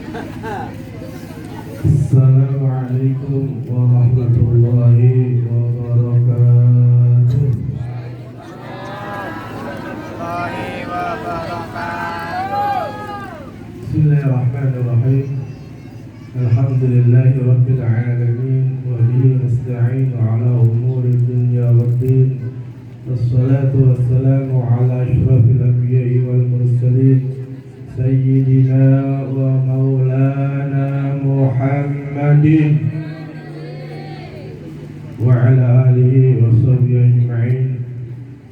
Assalamualaikum warahmatullahi wabarakatuh. Bismillahirrahmanirrahim. Alhamdulillahi rabbil alamin wa bihi nasta'inu ala umuri dunya waddin. Wassalatu wassalamu ala asyrafil anbiya'i wal mursalin sayyidina wa maulana Muhammadin wa ala alihi wa sahbihi ajma'in.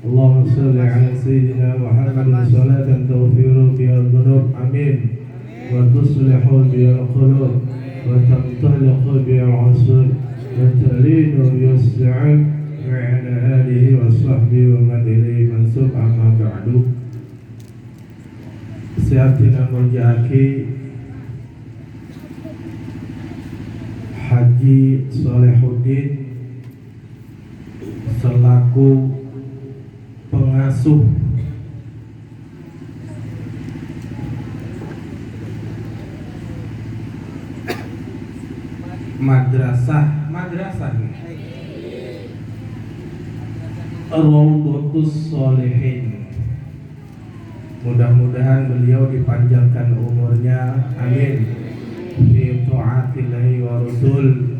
Allahumma salli ala sayyidina Muhammadin salatan tawfiru biha dhunub, amin, wa tuslihu biha al-qulub wa tamtaliqu biha al-usur wa talinu biha as-sa'ad wa ala alihi wa sahbihi wa man ilayhi mansub, amma ba'du. Siatina Muljaki Haji Solehuddin selaku pengasuh madrasah Rawdatus Sholihin. Mudah-mudahan beliau dipanjangkan umurnya, amin, fi ta'atillahi wa rasul,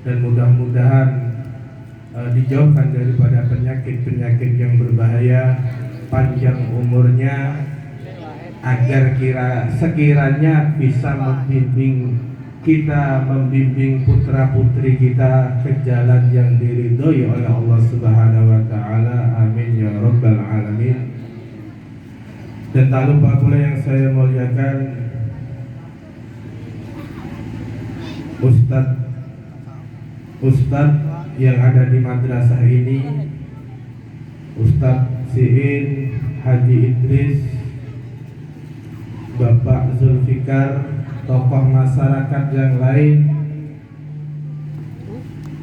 dan mudah-mudahan dijauhkan daripada penyakit-penyakit yang berbahaya, panjang umurnya, agar sekiranya bisa membimbing kita, membimbing putra-putri kita ke jalan yang diridhoi oleh Allah Subhanahu wa taala, amin ya rabbal alamin. Dan tak lupa pula yang saya muliakan Ustadz yang ada di madrasah ini, Ustadz Siin Haji Idris, Bapak Zulfikar, tokoh masyarakat yang lain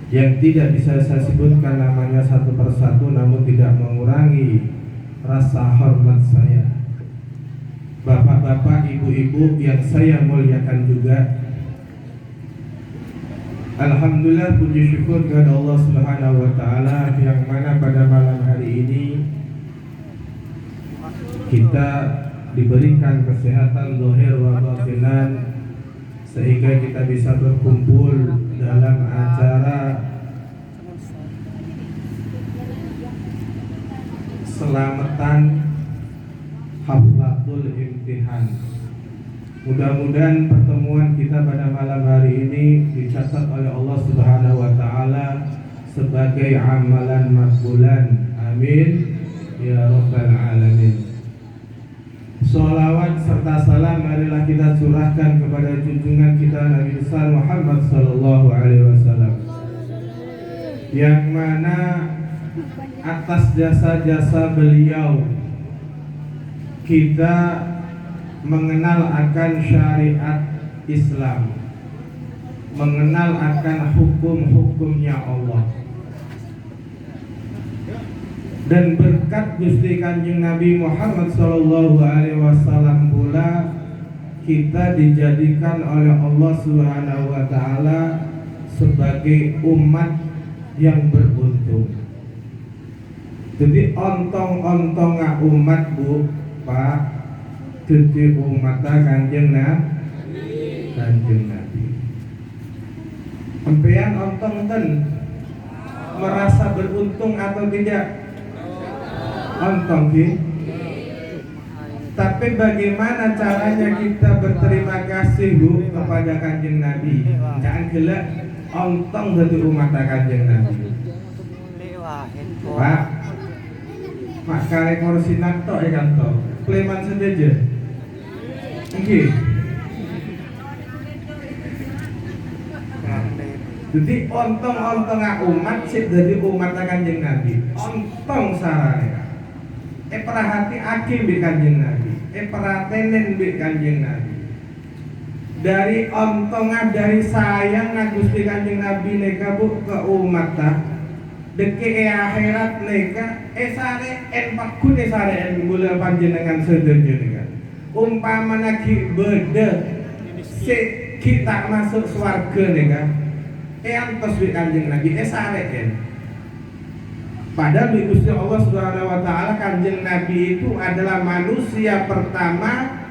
yang tidak bisa saya sebutkan namanya satu persatu, namun tidak mengurangi rasa hormat saya. Bapak-bapak, ibu-ibu yang saya muliakan juga, alhamdulillah, puji syukur kepada Allah Subhanahu wa taala yang mana pada malam hari ini kita diberikan kesehatan zahir wa batinan sehingga kita bisa berkumpul dalam acara selamatan Haflatul Imtihan. Mudah-mudahan pertemuan kita pada malam hari ini dicatat oleh Allah Subhanahu wa taala sebagai amalan makbulan, amin ya rabbal alamin. Sholawat serta salam marilah kita curahkan kepada junjungan kita Nabi besar Muhammad sallallahu alaihi wasallam, yang mana atas jasa-jasa beliau kita mengenal akan syariat Islam, mengenal akan hukum-hukumnya Allah. Dan berkat Gusti Kanjeng Nabi Muhammad sallallahu alaihi wasallam pula kita dijadikan oleh Allah Subhanahu wa taala sebagai umat yang beruntung. Jadi ontong-ontong umat Bu, Pak, jadi umat Kanjeng Nabi. Sampeyan ontong ten merasa beruntung atau tidak? Ontong ki. Tapi bagaimana caranya kita berterima kasih Bu kepada Kanjeng Nabi? Jangan gelak ontong jadi umat Kanjeng Nabi. Pak, mak kare kursi nato ya kanto. Kleman sendeje. Nggih. Jadi ontong-ontong umat sih dari umat Kanjeng Nabi. Ontong sarane. Perhati akim bi Kanjeng Nabi. Perhatenen bi Kanjeng Nabi. Dari ontongah dari sayang Gusti Kanjeng Nabi neka Bu ke umat ta. Deke akhirat neka sare pakun sare en gula panjenengan sedenjenengan. Umpama naki bede si kita masuk swarga nih kan antos bi Kanjeng Nabi sareken. Padahal di Gusti Allah Subhanahu wa taala Kanjeng Nabi itu adalah manusia pertama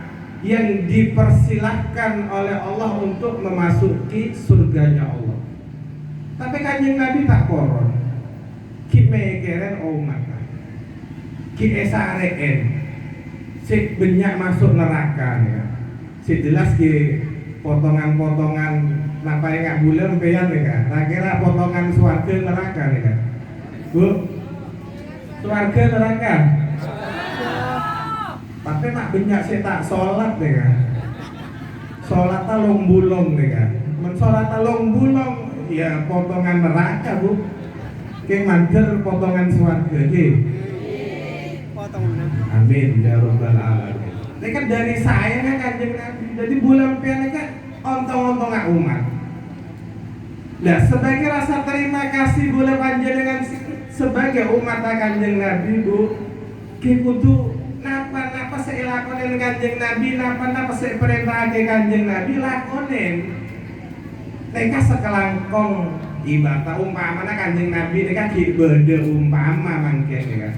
yang dipersilahkan oleh Allah untuk memasuki surganya Allah. Tapi Kanjeng Nabi tak koron. Ki mekeren umat. Ki sareken. Si banyak masuk neraka ya. Si jelas ki potongan-potongan napa yang bulan peyan ya. Kira potongan swarga neraka ya. Bu, swarga neraka. Tapi nak banyak saya tak sholat deh kan. Sholat talong bulong deh kan. Men sholat talong bulong ya potongan neraka bu. Kayak manjer potongan swarga deh. Amin ya rabbal alamin. Ini kan dari saya kan Kanjeng Nabi. Jadi bulan pian kan ontong-ontong umat. Nah sebagai rasa terima kasih boleh panjenengan sebagai umat Kanjeng Nabi bu, kudu napa saya lakonin Kanjeng Nabi, napa saya perintah Kanjeng Nabi lakonin. Mereka sekelangkong ibadah umpama Kanjeng Nabi mereka beda umpama mangken ya.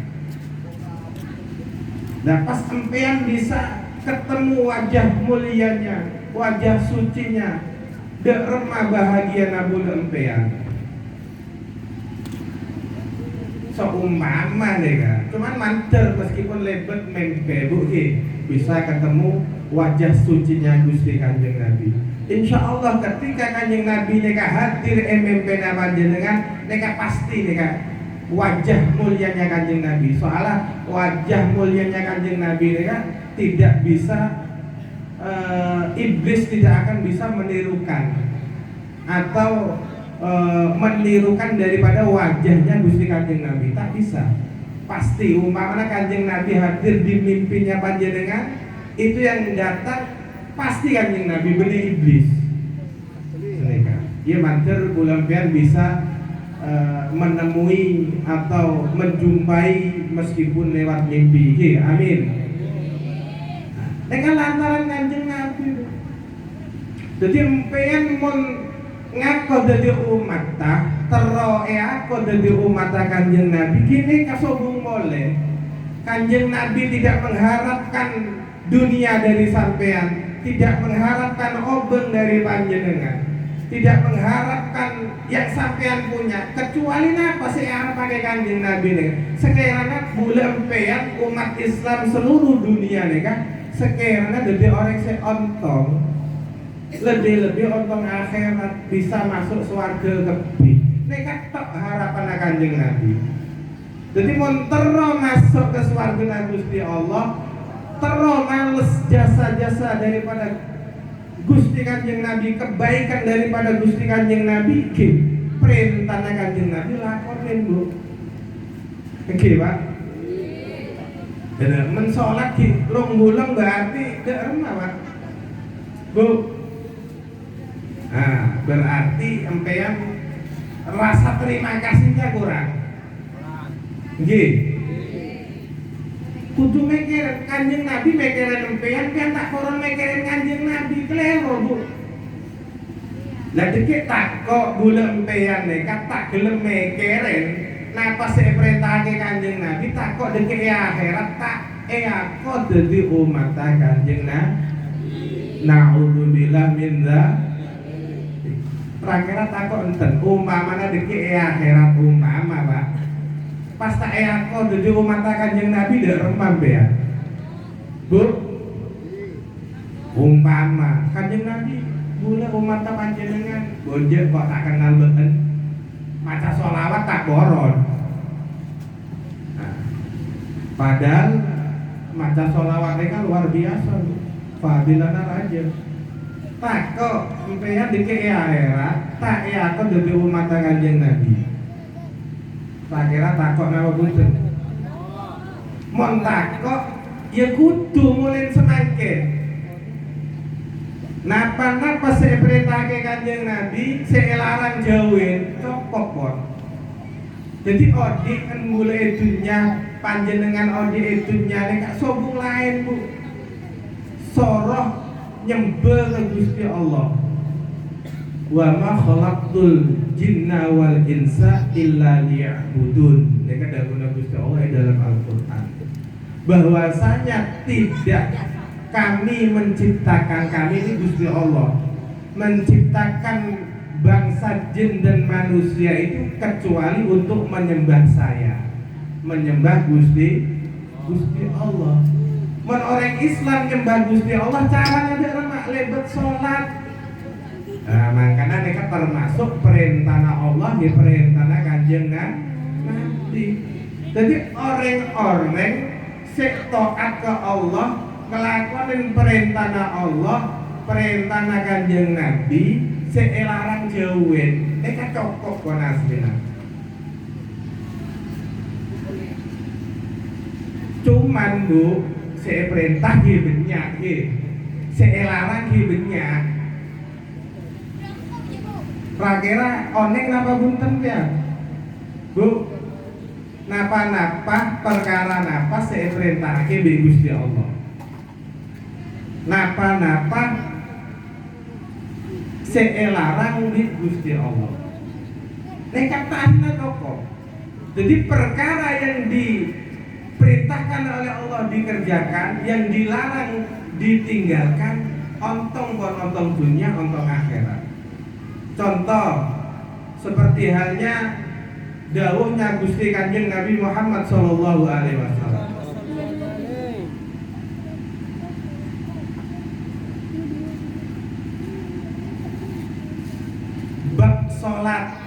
Nah pas empean bisa ketemu wajah mulianya, wajah sucinya, dek remah bahagia nabul empean. Seumpama deh kan, cuman mantel meskipun lebet mempe bu bisa ketemu wajah sucinya Gusti Kanjeng Nabi. Insya Allah ketika Kanjeng Nabi neka hadir MMP nama jenengan neka pasti neka wajah mulianya Kanjeng Nabi. Soalnya wajah mulianya Kanjeng Nabi neka tidak bisa iblis tidak akan bisa menirukan atau menirukan daripada wajahnya Gusti Kanjeng Nabi, tak bisa. Pasti umpamanya Kanjeng Nabi hadir di mimpinya panjenengan, itu yang datang pasti Kanjeng Nabi benih iblis. Mereka, ia manter bulan pian bisa menemui atau menjumpai meskipun lewat mimpi. Amin. Dengan lantaran Kanjeng Nabi. Jadi empean mon ngako dadi umat ta tero aku dadi umat Kanjeng Nabi gini kasobung boleh. Kanjeng Nabi tidak mengharapkan dunia dari sampean, tidak mengharapkan obeng dari panjenengan, tidak mengharapkan yang sampean punya, kecuali apa sih yang pakai Kanjeng Nabi nih. Sekiranya bulan empean umat Islam seluruh dunia nih kan, sekiranya dadi orang seontong lebih-lebih ontong akhirat bisa masuk swarga kebih. Nek tok harapan Kanjeng Nabi. Jadi mun tero masuk ke swarga Gusti Allah, tero males jasa-jasa daripada Gusti Kanjeng Nabi, kebaikan daripada Gusti Kanjeng Nabi, perintah Kanjeng Nabi lakonin bu. Oke pak. Dan mensolat di long berarti dek remah pak. Bu. Nah, berarti empean rasa terima kasihnya kurang. Nggih. Kudu mikir Kanjeng Nabi mikirin empean kan tak koron mikirin Kanjeng Nabi klero bu. Lah dikit tak kok bule empean nek tak gelem mikirin napa sik perintahake Kanjeng Nabi tak kok dikit akhirat tak aku dadi umat Kanjeng Nabi. Na'udzubillah min dzalik. Prakira takut enten umpamana deki akhirat umpama pak pas tak aku dadi umat Kanjeng Nabi dak remam ya bu umpama Kanjeng Nabi boleh umat panjenengan bonjek kok tak kenal beten maca sholawat tak boron. Nah, padahal maca sholawatnya kan luar biasa fadilana raja. Tak kok empean dikek akhirat, tak aku dadi umat Kanjeng Nabi. Tak kira takok napa punten. Mon takok ya kudu mulai semakin. Napa saya perintahke Kanjeng Nabi, saya larang jauhin, copok pon. Jadi odi kan mulai dunya panjenengan odi dunya nek sobung lain bu. Soroh nyembah ke Gusti Allah. Wa ma khalaqtul jinna wal insa illa liya'budun. Ini kan dawuh Gusti Allah dalam Al-Qur'an. Bahwasanya tidak kami menciptakan, kami ini Gusti Allah menciptakan bangsa jin dan manusia itu kecuali untuk menyembah saya, menyembah Gusti Allah. Men orang Islam nyembah Gusti Allah caranya dia mak lebet salat. Nah, makanya mereka termasuk perintah Allah di perintah Kanjeng Nabi. Jadi orang-orang sik taat ke Allah, ngelakonin perintah Allah, perintah Kanjeng Nabi, sik larang jauhin. Mereka cocok kon aslinya. Cuman Bu, sik perintah ki banyak ki. Sik larang ki banyak. Kira-kira oneng napa bunten ya Bu, napa-napa perkara napa saya perintahake mbek Gusti Allah, napa-napa saya larang mbek Gusti Allah. Nek katanya kok jadi perkara yang diperintahkan oleh Allah dikerjakan, yang dilarang ditinggalkan, ontong dunia, ontong akhirat. Contoh seperti halnya dawuhnya Gusti Kanjeng Nabi Muhammad sallallahu alaihi wasallam. Bab salat.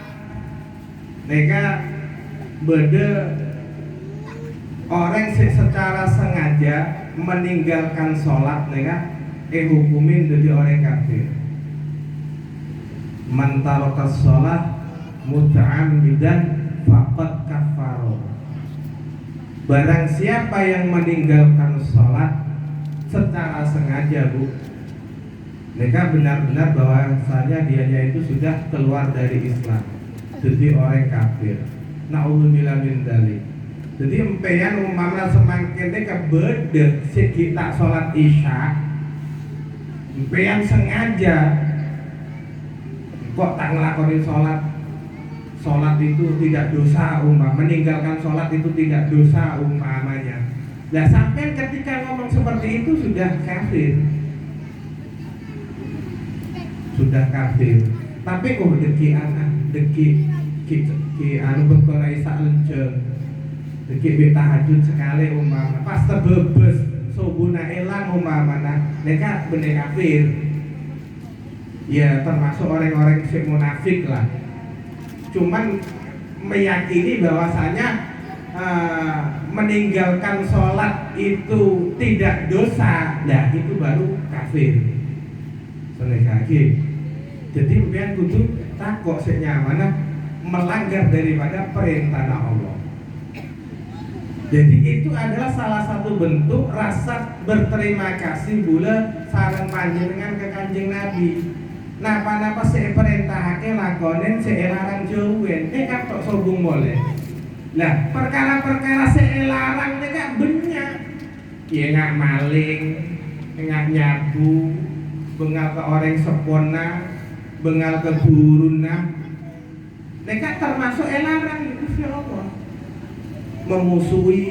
Neka beda orang secara sengaja meninggalkan salat neka hukumin jadi orang kafir. Man tarakas shalah muta'ammidan faqad kafara. Barang siapa yang meninggalkan sholat secara sengaja Bu, mereka benar-benar bahwasanya dianya itu sudah keluar dari Islam, jadi orang kafir. Na'udzubillah min dzalik. Jadi empean umpama semakin kebedek si kita sholat isya, empean sengaja kok tak ngelakonin sholat itu tidak dosa meninggalkan sholat itu tidak dosa umpamanya. Nah sampai ketika ngomong seperti itu sudah kafir, tapi deki anak deki anu berkola isa lenceng deki tahajud sekali umpama pas tebebes sobuna elang umpamana mereka bener kafir. Ya termasuk orang-orang yang munafik lah. Cuman meyakini bahwasanya meninggalkan sholat itu tidak dosa, nah itu baru kafir. Senekake. Jadi mungkin kudu takok senyamana melanggar daripada perintah Allah. Jadi itu adalah salah satu bentuk rasa berterima kasih bula sareng panjenengan ke Kanjeng Nabi. Napa-napa saya perintahake lakonen saya larang jauhin, katok sobung boleh. Lah perkara-perkara saya larang gak banyak. Ya nggak maling, nggak nyabu, bengal ke orang sepona, bengal ke buruna. Mereka termasuk larang itu si Allah. Memusuhi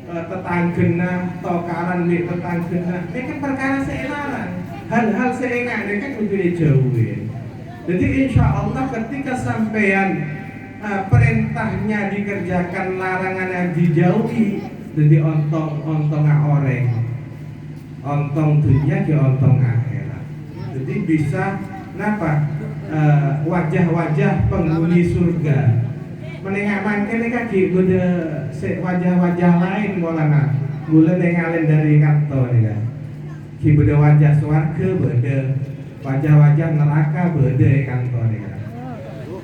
tetanggena, tokaran di tetanggena, mereka perkara saya larang. Hal-hal seenak ini kan udah dijauhin. Jadi insya Allah ketika sampean perintahnya dikerjakan, larangannya dijauhi, jadi ontong orang, ontong dunia ke ontong akhirat. Jadi bisa napa wajah-wajah penghuni surga. Menengah ini kaki udah wajah-wajah lain bolana, boleh nengalin dari kantor ya. Ki beda wajah swarga beda, wajah-wajah neraka beda kantor ya.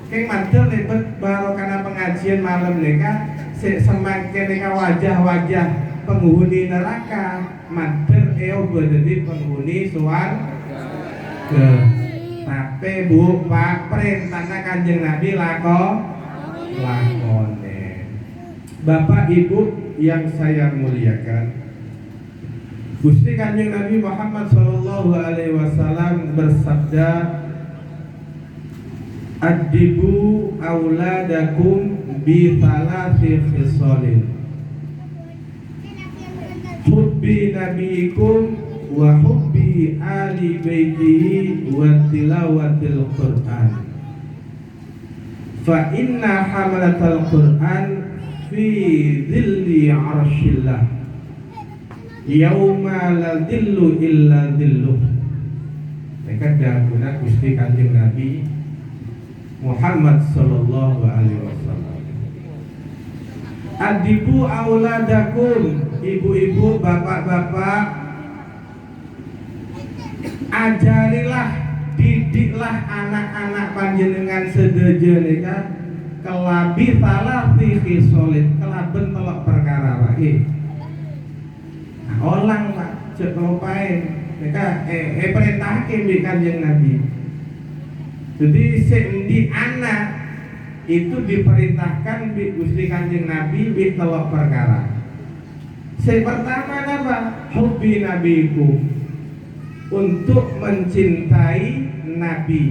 Keng mantul lebet baru karena pengajian malam mereka semakin mereka wajah-wajah penghuni neraka mantul beda di penghuni swarga. Tapi Bu Pak perintahnya Kanjeng Nabi lakone. Bapak Ibu yang saya muliakan, Gusti Kanjeng Nabi Muhammad sallallahu alaihi wasallam bersabda, "Adibu auladakum bi thalathi khisalin. Hubbi nabiyikum wa hubbi ali baitihi wa tilawatil Qur'an. Fa inna hamalatal Qur'an fi dhilli arshillah yauma la dhillu illa dhilluh." Mereka dahulu Gusti Kanjeng Nabi Muhammad sallallahu alaihi wasallam. Adibu auladakum, ibu-ibu, bapak-bapak, ajarilah, didiklah anak-anak panjenengan sedejenika kelabi talafi khisolin, kelaben telok perkara wae. Olang Pak, cek lopain. Mereka perintahke mbek Kanjeng Nabi. Jadi sendi anak itu diperintahkan mbek Gusti Kanjeng Nabi mbek telok perkara. Yang pertama apa? Hubbi nabiku, untuk mencintai Nabi.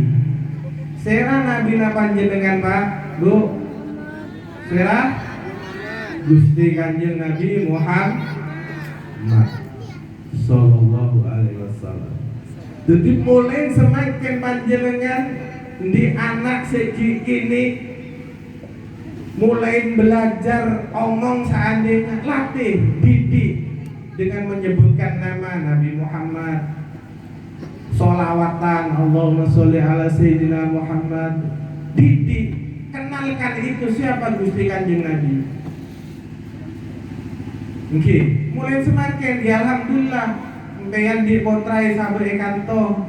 Sera Nabi panjenengan Pak, Bu. Sera Gusti Kanjeng Nabi Muhammad sallallahu alaihi wasallam. Jadi mulai semakin panjenengan di anak segi ini mulai belajar omong seandainya, latih, didik dengan menyebutkan nama Nabi Muhammad, sholawatan Allahumma sholli ala Sayyidina Muhammad, didik, kenalkan itu siapa Gusti Kanjeng Nabi. Oke, mulai semakin ya alhamdulillah yang dipotrai sampai kanto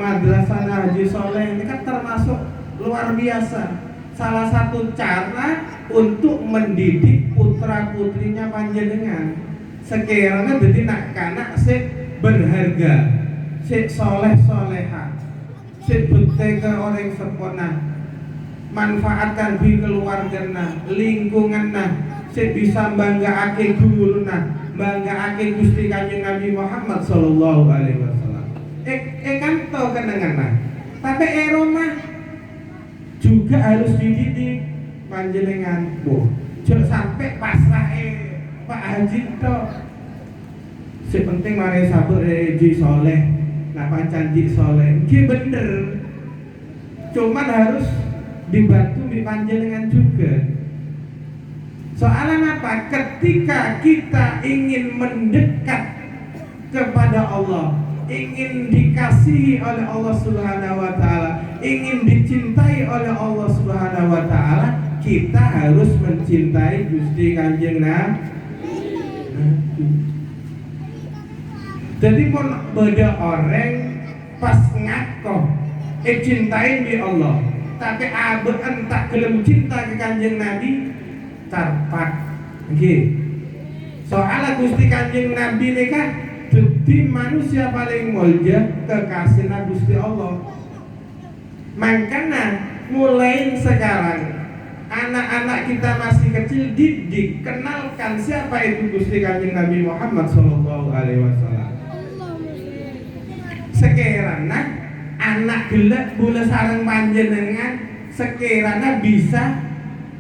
madrasah Haji Soleh ini kan termasuk luar biasa. Salah satu cara untuk mendidik putra putrinya panjenengan sekiranya jadi nak kanak si berharga, si soleh soleha, si bete ke orang sepona, manfaatkan di keluarga lingkungan si bisa banggaake guru banggaake Gusti Kanjeng Nabi Muhammad sallallahu alaihi wasallam. Kan to kenangan tapi Roma juga harus dididik panjenengan. Jangan sampai pasrah Pak Haji to. Si penting mari sabar Haji Soleh, napa janji soleh. Ki bener. Cuman harus dibantu di panjenengan juga. Soalnya apa? Ketika kita ingin mendekat kepada Allah, ingin dikasihi oleh Allah Subhanahu wa taala, ingin dicintai oleh Allah Subhanahu wa taala, kita harus mencintai Gusti Kanjeng Nabi. Jadi pun beda orang pas ngakoh cintai di Allah, tapi abe entak gelem cinta ke Kanjeng Nabi tarpak. Nggih. Soalnya Gusti Kanjeng Nabi ini kan jadi manusia paling mulia kekasih Gusti Allah. Makanya mulai sekarang anak-anak kita masih kecil didik, kenalkan siapa itu Gusti Kanjeng Nabi Muhammad sallallahu alaihi wasallam. Sekiranya anak gelek bola sareng panjenengan, sekiranya bisa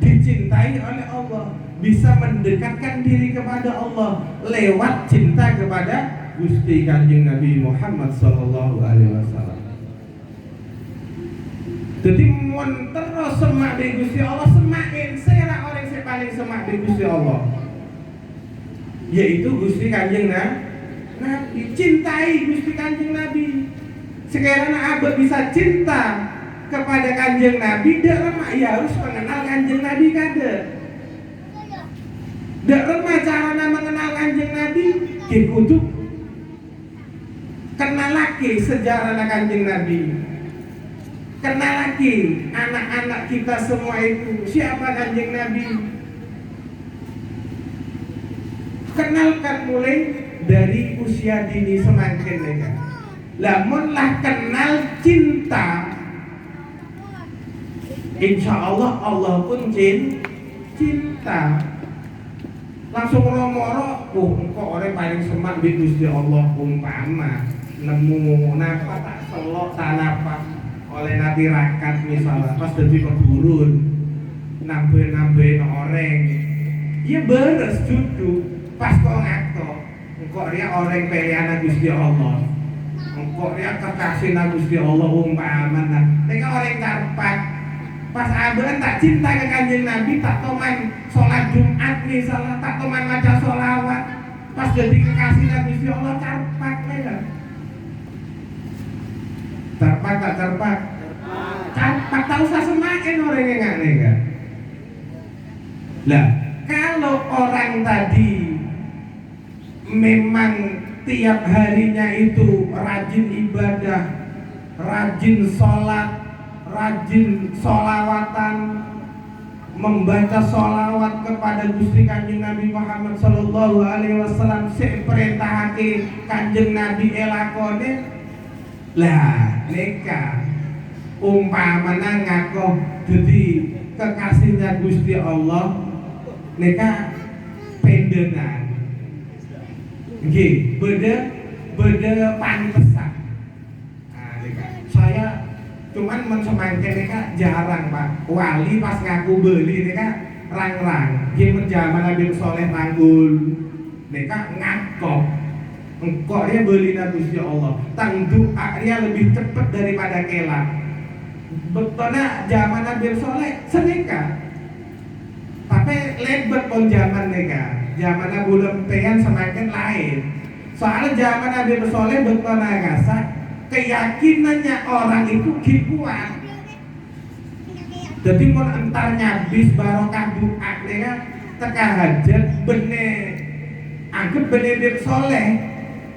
dicintai oleh Allah, bisa mendekatkan diri kepada Allah lewat cinta kepada Gusti Kanjeng Nabi Muhammad sallallahu alaihi wasallam. Jadi mun terus semak di Gusti Allah, semakin sera orang yang paling semak di Gusti Allah, yaitu Gusti Kanjeng Nabi. Cintai Gusti Kanjeng Nabi. Sekarang abad bisa cinta kepada Kanjeng Nabi, dak remah ya harus mengenal Kanjeng Nabi kada. Dak remah cara mengenal Kanjeng Nabi, kudu kenal lagi sejarah Kanjeng Nabi. Kenal lagi anak-anak kita semua itu siapa Kanjeng Nabi. Kenalkan mulai dari usia dini semakin mereka. Lamunlah kenal cinta, insya Allah Allah pun cinta. langsung moro-moro kok orang paling semak di Gusti Allah umpama nemu napa tak selok tanapa oleh Nabi Rakat misalnya pas jadi keburun nambahin orang ya beres duduk pas kok ngaco kok dia orang pilihan Gusti Allah kok dia kekasih Gusti Allah umpama mereka orang karpat pas abelan tak cinta ke Kanjeng Nabi tak toman sholat Jumat misalnya tak toman maca sholawat pas jadi kekasih Gusti Allah karpat ya carpak tak carpak tak usah semakin orang yang nggak nega lah kalau orang tadi memang tiap harinya itu rajin ibadah rajin sholat rajin sholawatan membaca sholawat kepada Gusti Kanjeng Nabi Muhammad Sallallahu Alaihi Wasallam seperintahake Kanjeng Nabi elakone lah neka umpamana ngaku jadi kekasihnya Gusti Allah neka pendenan nggih beda pantesan nah neka saya cuman mensemangke neka jarang Pak wali pas ngaku beli neka rang-rang nggih menjaman Nabi Soleh tanggul neka ngakok engkau dia beli Gusti Allah tang doa dia lebih cepat daripada kelak betulnya zaman Nabi Soleh seneka tapi lebat pun zaman neka zaman Nabi Lempean semakin lain soalnya zaman Nabi Soleh betulnya ngasa keyakinannya orang itu kuat jadi mau entar nyabis barokah doa neka teka hajat bener anggap bener Nabi Soleh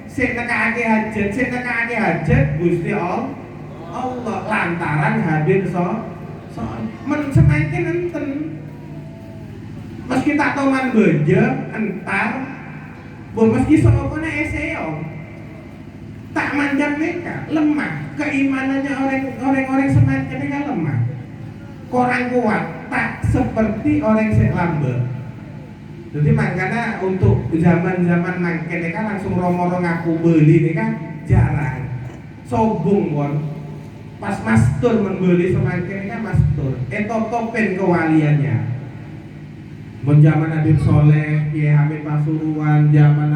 sik nekake hajat Gusti Allah lantaran hadir men semakin enten meski tak toman beje entar meski sopone eseo tak mandang mereka lemah keimanannya orang semakin mereka lemah kurang kuat tak seperti orang sing lambe. Jadi makanya untuk zaman-zaman mangken ini kan langsung romo-romo ngaku beli ini kan jarang sobung pun pas mastur membeli semakin ini kan mastur topen kewaliannya zaman Nabi Soleh Kiai Hamid Pasuruan zaman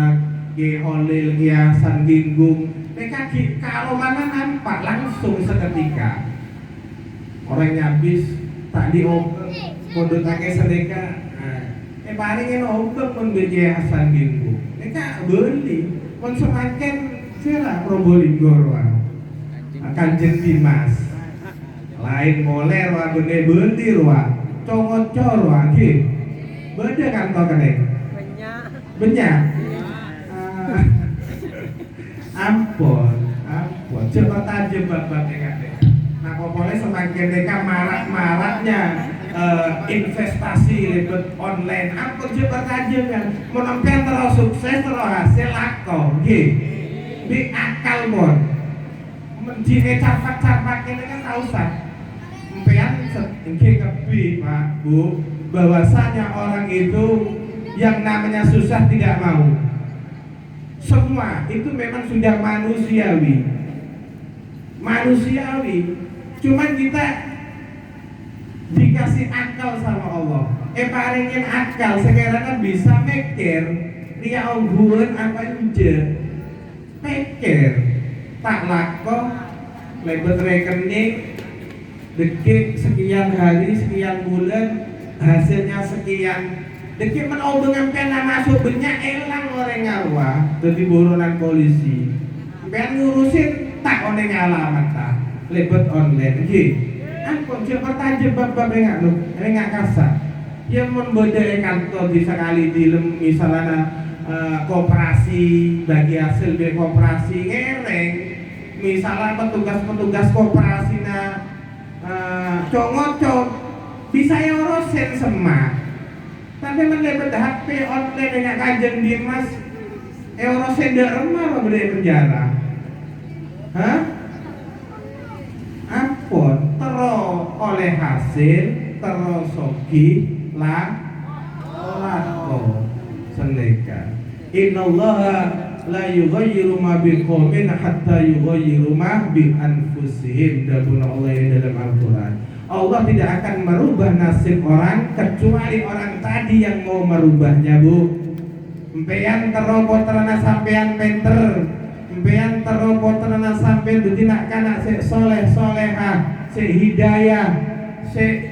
Kiai Holil Kiai Hasan Ginggung mereka kalau mana nampak langsung seketika orang nyabis tak dioper kode pakai sedekah paringin obat pun BJ Hasan Ginggu mereka beli pun semakin sila Probolinggo Kanjeng Dimas lain boleh ruang gede beli ruang congocor ruang beda kantor kedeng banyak ampun cepat aja bapak nah pokoknya semakin mereka marak-maraknya investasi ribet online apa cepat aja kan menempat terus sukses terus hasil laku di akal mon menjine carpak-carpak ini kan tak usah empean ini kebi Pak Bu bahwasanya orang itu yang namanya susah tidak mau semua itu memang sudah manusiawi cuman kita dikasih akal sama Allah paringin akal sekarang bisa mikir dia ungguan apa aja mikir tak laku lebet rekening dekik sekian hari sekian bulan hasilnya sekian dekik menobeng sampai masuk banyak elang orang ngarwa jadi buronan polisi pengen ngurusin tak oneng alamat tak lebet online ampun siapa tajem bab-bab enggak kasar yang membeda kantor di sekali di misalnya koperasi bagi hasil dari koperasi ngereng misalnya petugas koperasi congocok bisa yang rosen semak tapi mendapat HP online dengan Kanjeng Dimas rosen dak remah apa berdaya penjara ampun oleh hasil terus sogi lako Innallaha la yughayyiru ma biqaumin hatta yughayyiru ma bi anfusihim. Dabun Allah dalam Al-Qur'an. Allah tidak akan merubah nasib orang kecuali orang tadi yang mau merubahnya, Bu. Empean teropo terana sampean pinter, empean teropo terana sampean dadinak kana sik soleh solehah, sik hidayah, sik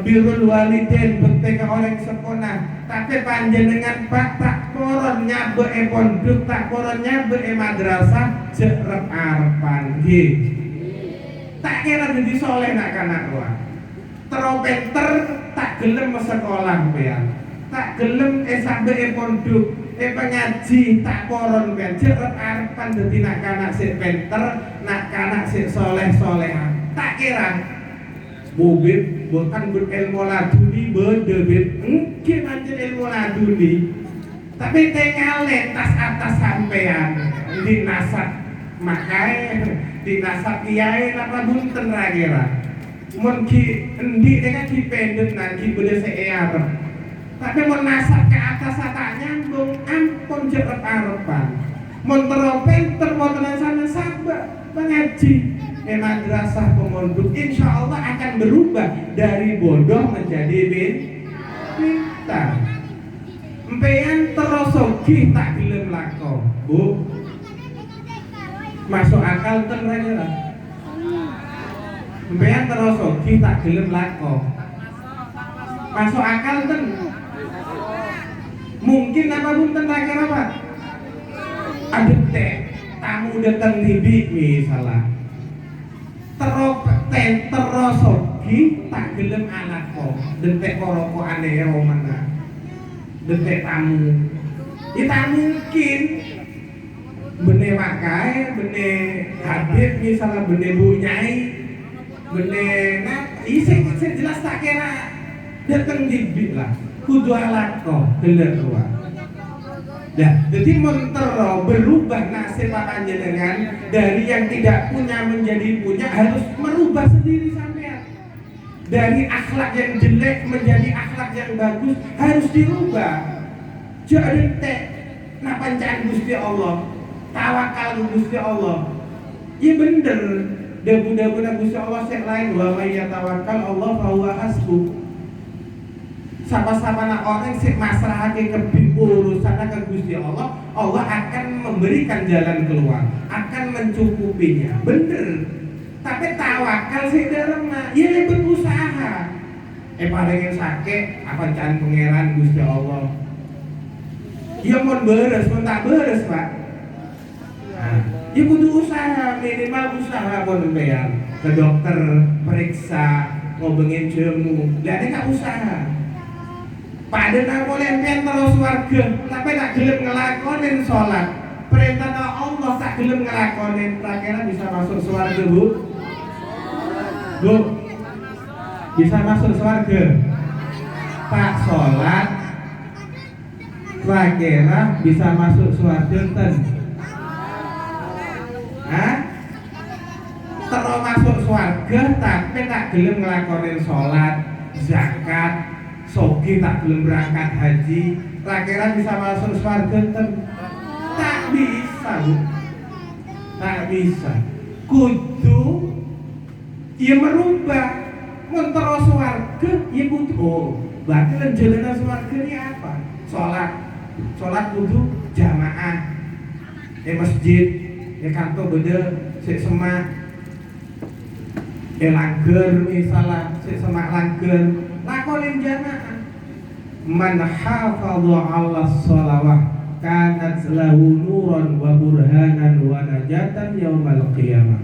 birrul walidin, bekti ka orang sekolah. Tapi panjenengan Pak tak koron nyabeke pondok, tak koron nyabeke madrasah, jek rep arepan nggih. Tak kira dadi soleh nak kanak wa. Teropenter tak gelem sekolah pian. Tak gelem sampe pondok, pengaji tak koron pian. Jek rep arepan dadi nak kanak sik pinter, nak kanak sik soleh-solehan. Tak kira bobit bukan berilmu laduni berdebit mungkin aja ilmu laduni tapi tinggal tas atas sampean di nasab makanya di nasab kiai apa bunten ragira mungkin endi dengan dipendut nanti boleh sear tapi mau nasab ke atas tak nyambung ampun jerep arepan mau teropeng termotonan sana sabar pengaji madrasah pemondok insya Allah akan berubah dari bodoh menjadi pintar. Empean terosogi tak gelem lako, Bu. Masuk akal ten lah. Empean terosogi tak gelem lako. Masuk akal ten. Mungkin apa bunten lagi apa? Ada teh tamu datang tibi misalnya. Terosogi tak gelem anakku detek koroko aneh romana detek tamu kita mungkin bene makai bene habib misalnya bene bunyai bene isi jelas tak kira dateng dibik lah kudu alako gelem ruang. Ya, jadi mentero berubah nasib panjenengan dari yang tidak punya menjadi punya harus merubah sendiri sampean. Dari akhlak yang jelek menjadi akhlak yang bagus harus dirubah. Jadi teh napancaan Gusti Allah, tawakal Gusti Allah. Iya bener, debu-debu Gusti Allah sing lain wa may yatawakkal Allah fa huwa hasbuh. Sama-sama orang sih masrahake ke urusan ke Gusti Allah, Allah akan memberikan jalan keluar, akan mencukupinya. Bener. Tapi tawakal sih derema, ya berusaha. Paling sakit apa can pangeran Gusti Allah. Ya mau beres, mau tak beres, Pak. Nah, ya butuh usaha, minimal usaha pun bayar. Ke dokter periksa, ngobengin jemu, dan ini usaha. Pada nak boleh pian terus warga, tapi tak gelem ngelakonin sholat. Perintah Allah tak gelem ngelakonin, kira-kira bisa masuk surga, Bu? Bu, bisa masuk surga? Tak sholat, kira-kira bisa masuk surga ten? Hah? Terus masuk surga, tapi tak gelem ngelakonin sholat, zakat. Sogi tak belum berangkat haji, kira-kira bisa masuk surga ten? Tak bisa, Bu. Tak bisa. Kudu ia merubah mentero surga, ia butuh. Oh, berarti lenjelenan surga ini apa? Sholat kudu jamaah. Masjid, kantor beda, sik semak. Langger misalnya, sik semak langger. Lakonin jamaah. Man hafadha 'ala sholawah kanat lahu nuran wa burhanan wa najatan yaumal qiyamah.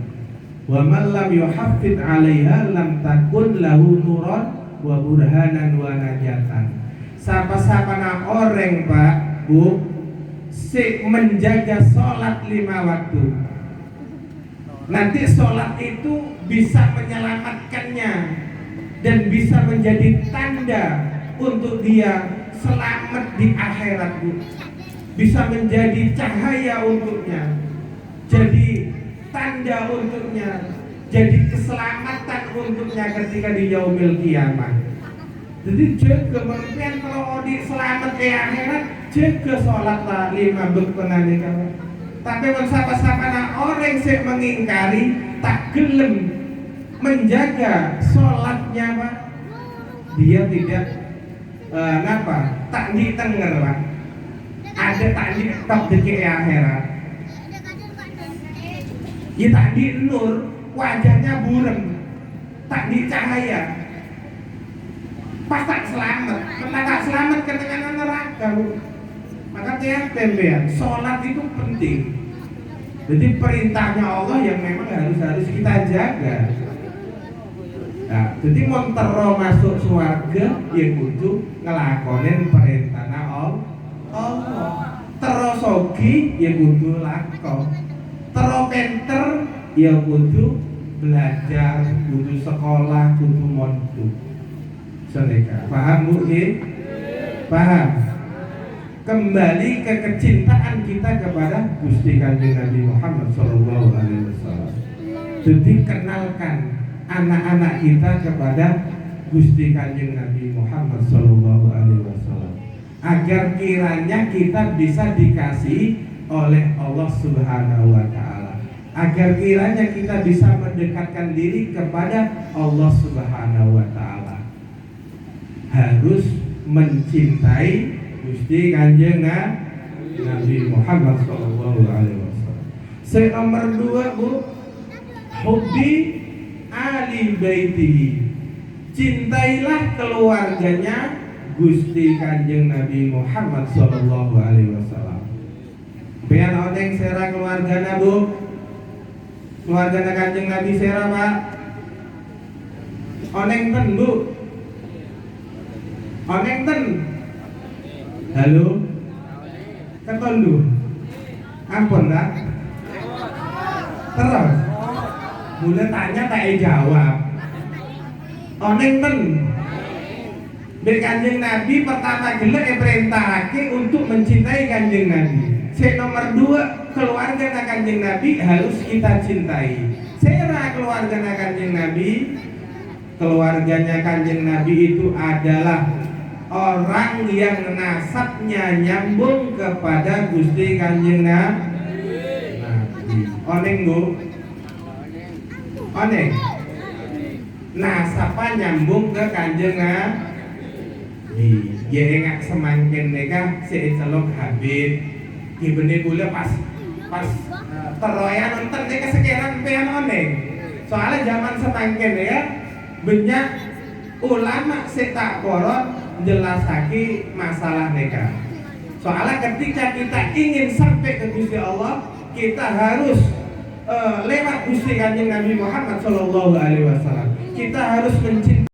Wa man lam yuhaffid 'alaiha lam takun lahu nuran wa burhanan wa najatan. Sapa-sapana orang, Pak, Bu, si menjaga sholat 5 waktu. Nanti sholat itu bisa menyelamatkannya dan bisa menjadi tanda untuk dia selamat di akhirat, Bu. Bisa menjadi cahaya untuknya, jadi tanda untuknya, jadi keselamatan untuknya ketika di yaumil kiamat. Jadi juga kemungkinan kalau di selamat di akhirat jaga sholat lah 5 waktu nanti kamu. Tapi sapa-sapa orang yang mengingkari tak gelem menjaga sholatnya Pak, dia tidak tak ditenger Pak, ada tak di top deki akhirat, ya tak di nur, wajahnya buram, tak di cahaya, pas tak selamat, tak selamat ke tengah neraka Bu. Maka tempean, sholat itu penting. Jadi perintahnya Allah yang memang harus kita jaga. Nah, jadi mau masuk surga ya kudu ngelakonin perintahnya Allah. Terosogi ya kudu lakon. Teropenter ya kudu belajar, kudu sekolah, kudu mondok. Sedekah. Paham Bu? Paham? Kembali ke kecintaan kita kepada Gusti Kanjeng Nabi Muhammad SAW. Jadi kenalkan anak-anak kita kepada Gusti Kanjeng Nabi Muhammad SAW, agar kiranya kita bisa dikasih oleh Allah Subhanahu Wa Taala, agar kiranya kita bisa mendekatkan diri kepada Allah Subhanahu Wa Taala. Harus mencintai Gusti Kanjeng Nabi Muhammad SAW. Nomor 2 Bu, hubbi ali baitihi, cintailah keluarganya Gusti Kanjeng Nabi Muhammad SAW. Biar oneng sera keluarganya Bu, keluarganya Kanjeng Nabi sera Pak, oneng ten Bu, oneng ten. Halo, ketondu, ampun tak? Terus, mulai tanya tak jawab. Oneng ten, Kanjeng Nabi pertama gelek perintahake untuk mencintai Kanjeng Nabi. Nomor 2, keluarga Kanjeng Nabi harus kita cintai. Sera keluarga Kanjeng Nabi, keluarganya Kanjeng Nabi itu adalah orang yang nasabnya nyambung kepada Gusti Kanjeng Nabi. Oneng Bu, oneng nasabnya nyambung ke Kanjeng Nabi. Ya engak semangkin neka secelok Habib gimana boleh pas teroyan nonton neka sekiran pean oneng. Soalnya zaman semangkin ya banyak ulama setak korot jelasake masalah nikah. Soalnya ketika kita ingin sampai ke Gusti Allah, kita harus lewat Gusti Kanjeng Nabi Muhammad SAW. Kita harus mencintai